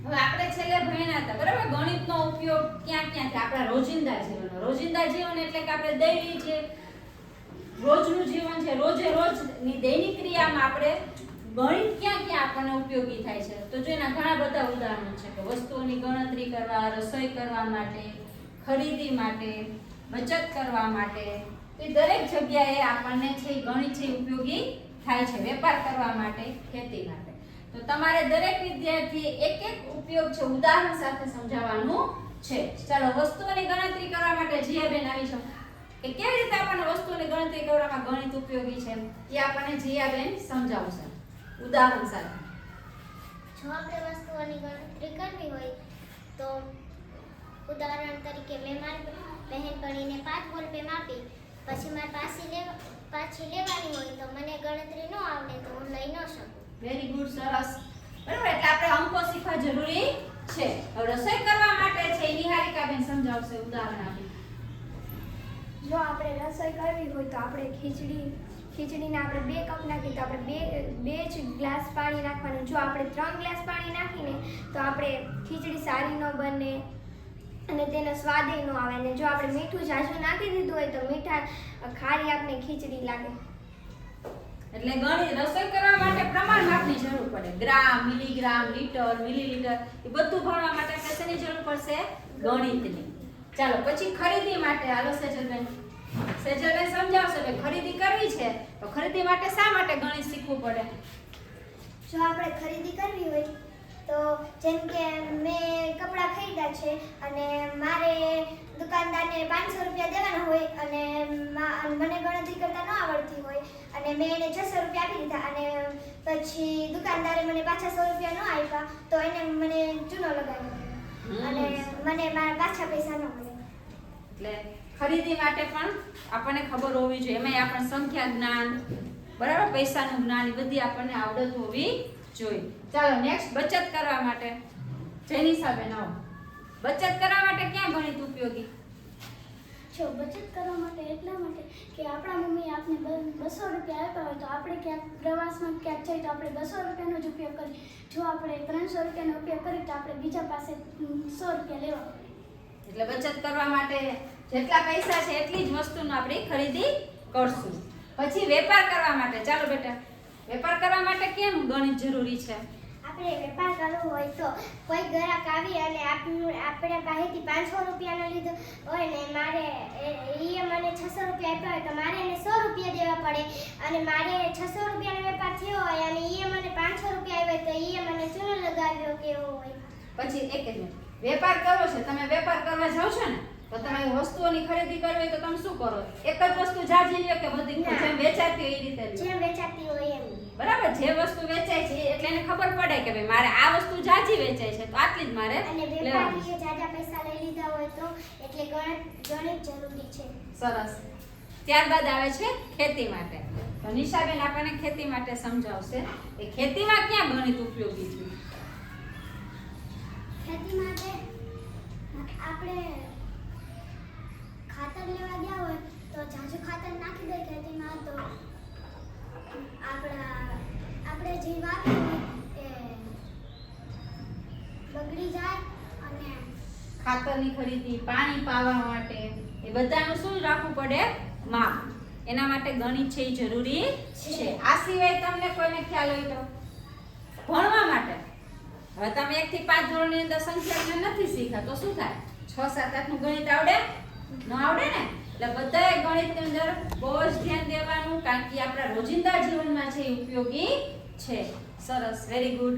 હવે આપણે છેલ્લે ભણ્યા હતા બરાબર, ગણિતનો ઉપયોગ ક્યાં ક્યાં થાય આપણા રોજિંદા જીવનનો. રોજિંદા જીવન એટલે કે આપણે દૈનિક જે રોજનું જીવન છે, રોજે રોજની દૈનિક ક્રિયામાં આપણે ગણિત ક્યાં ક્યાં આપણને ઉપયોગી થાય છે. તો જો એના ઘણા બધા ઉદાહરણો છે કે વસ્તુઓની ગણતરી કરવા, રસોઈ કરવા માટે, ખરીદી માટે, બચત કરવા માટે, એ દરેક જગ્યાએ આપણને છે ગણિત છે ઉપયોગી થાય છે. વેપાર કરવા માટે, ખેતી માટે. તો તમારે દરેક વિદ્યાર્થીએ એક એક ઉપયોગ છે ઉદાહરણ સાથે સમજાવવાનું છે. ચાલો, વસ્તુઓની ગણતરી કરવા માટે જીયાબેન આવી છો કે કેવી રીતે આપણને વસ્તુઓની ગણતરી કરવામાં ગણિત ઉપયોગી છે એ આપણને જીયાબેન સમજાવશે ઉદાહરણ સાથે. જો આપણે વસ્તુઓની ગણતરી કરવી હોય તો ઉદાહરણ તરીકે મેં મારી બહેનપણીને 5 બોલ પેન આપી, પછી મારે પાછી લેવાની હોય તો મને ગણતરી ન આવડે તો હું લઈ ન શકું. વેરી ગુડ, સરસ. બરાબર, એટલે આપણે અંકો શીખવા જરૂરી છે. હવે રસોઈ કરવા માટે છે નિહારિકાબેન સમજાવશે ઉદાહરણ આપી. જો આપણે રસોઈ કરવી હોય તો આપણે ખીચડીને આપણે 2 કપ નાખી તો આપણે બે જ ગ્લાસ પાણી નાખવાનું. જો આપણે 3 ગ્લાસ પાણી નાખીને તો આપણે ખીચડી સારી ન બને અને તેનો સ્વાદ ન આવે. અને જો આપણે મીઠું ઝાઝું નાખી દીધું હોય તો મીઠા ખારી આપણે ખીચડી લાગે. એટલે ગણિત રસોઈ કરવા માટે પ્રમાણ માપની જરૂર પડે. ગ્રામ, મિલીગ્રામ, લીટર, મિલીલીટર એ બધું ભણવા માટે આપણે શેની જરૂર પડશે? ગણિતની. ચાલો, પછી ખરીદી માટે હાલો સેજલબેન સમજાવશે કે ખરીદી કરવી છે તો ખરીદી માટે શા માટે ગણિત શીખવું પડે? જો આપણે ખરીદી કરવી હોય તો જેમ કે મેં કપડાં ખરીદ્યા છે અને મારે દુકાનદારને 500 રૂપિયા દેવાના હોય અને મને ગણતરી કરતા ન આવડતી હોય અને મેં એને 600 રૂપિયા આપી દીધા અને પછી દુકાનદારે મને પાછા 100 રૂપિયા ન આપ્યા તો એને મને ચૂનો લગાવ્યો અને મને મારા પાછા પૈસા ન મળે. એટલે ખરીદી માટે પણ આપણને ખબર હોવી જોઈએ. એમાં આપણને સંખ્યા જ્ઞાન, બરાબર, પૈસાનું જ્ઞાન એ બધી આપણને આવડત હોવી જોઈએ. ચાલો, નેક્સ્ટ બચત કરવા માટે જેનિસાબેન આવો. બચત કરવા માટે ક્યાં ગણિત ઉપયોગી? જો બચત કરવા માટે એટલા માટે કે આપણા મમ્મીએ આપણે 200 રૂપિયા આપ્યા હોય તો આપણે ક્યાંક પ્રવાસમાં ક્યાંક જઈએ તો આપણે 200 રૂપિયાનો જ ઉપયોગ કરીએ. જો આપણે 300 રૂપિયાનો ઉપયોગ કરીએ તો આપણે બીજા પાસે 100 રૂપિયા લેવા પડે. એટલે બચત કરવા માટે જેટલા પૈસા છે એટલી જ વસ્તુનો આપણે ખરીદી કરશું. પછી વેપાર કરવા માટે, ચાલો બેટા, વેપાર કરવા માટે કેમ ગણિત જરૂરી છે? આપણે વેપાર કરવો હોય તો કોઈ ગ્રાહક આવી અને આપણે પાસેથી 500 રૂપિયાનો લીધો હોય ને મારે એ મને 600 રૂપિયા આપ્યા હોય તો મારે એને 100 રૂપિયા દેવા પડે અને મારે 600 રૂપિયાનો વેપાર થયો હોય અને એ મને 500 રૂપિયા આવ્યા તો એ મને ચૂનો લગાવ્યો કેવો હોય. પછી એક જ મિનિટ, વેપાર કરવો છે, તમે વેપાર કરવા જાવ છો ને તો તમારે વસ્તુઓની ખરીદી કરવી હોય તો તમે શું કરો? એક જ વસ્તુ જાજી લ્યો કે બધી જેમ વેચાતી હોય એ રીતે લ્યો? જેમ વેચાતી હોય એમ. બરાબર, જે વસ્તુ વેચાય છે એટલે એને ખબર પડે કે ભાઈ મારે આ વસ્તુ જાજી વેચાય છે તો આટલી જ મારે અને લેવાની. વેપારીએ જાજા પૈસા લઈ લીધા હોય તો એટલે ગણિત જરૂરી છે. સરસ. ત્યારબાદ આવે છે ખેતી માટે. તો નિશાબેન આપણને ખેતી માટે સમજાવશે એ ખેતીમાં ક્યાં ગણિત ઉપયોગી છે? ખેતી માટે આપણે ખાતર લેવા ગયા હોય તો ઝાઝું ખાતર નાખી દે ખેતીમાં તો આપણે જે વાવ્યું હોય એ બગડી જાય અને ખાતરની ખરીદી, પાણી પાવા માટે એ બધાનું શું રાખવું પડે? માપ. એના માટે ગણિત છે એ જરૂરી છે. આ સિવાય તમને કોઈને ખ્યાલ હોય તો ભણવા માટે હવે તમે 1 થી 5 ધોરણની અંદર સંખ્યા નથી શીખ્યા તો શું થાય? 6, 7, 8 નું ગણિત આવડે? ન આવડે ને? એટલે બધાએ ગણિતની અંદર બહુ જ ધ્યાન દેવાનું કારણ કે આપણા રોજિંદા જીવનમાં છે એ ઉપયોગી છે. સરસ, વેરી ગુડ.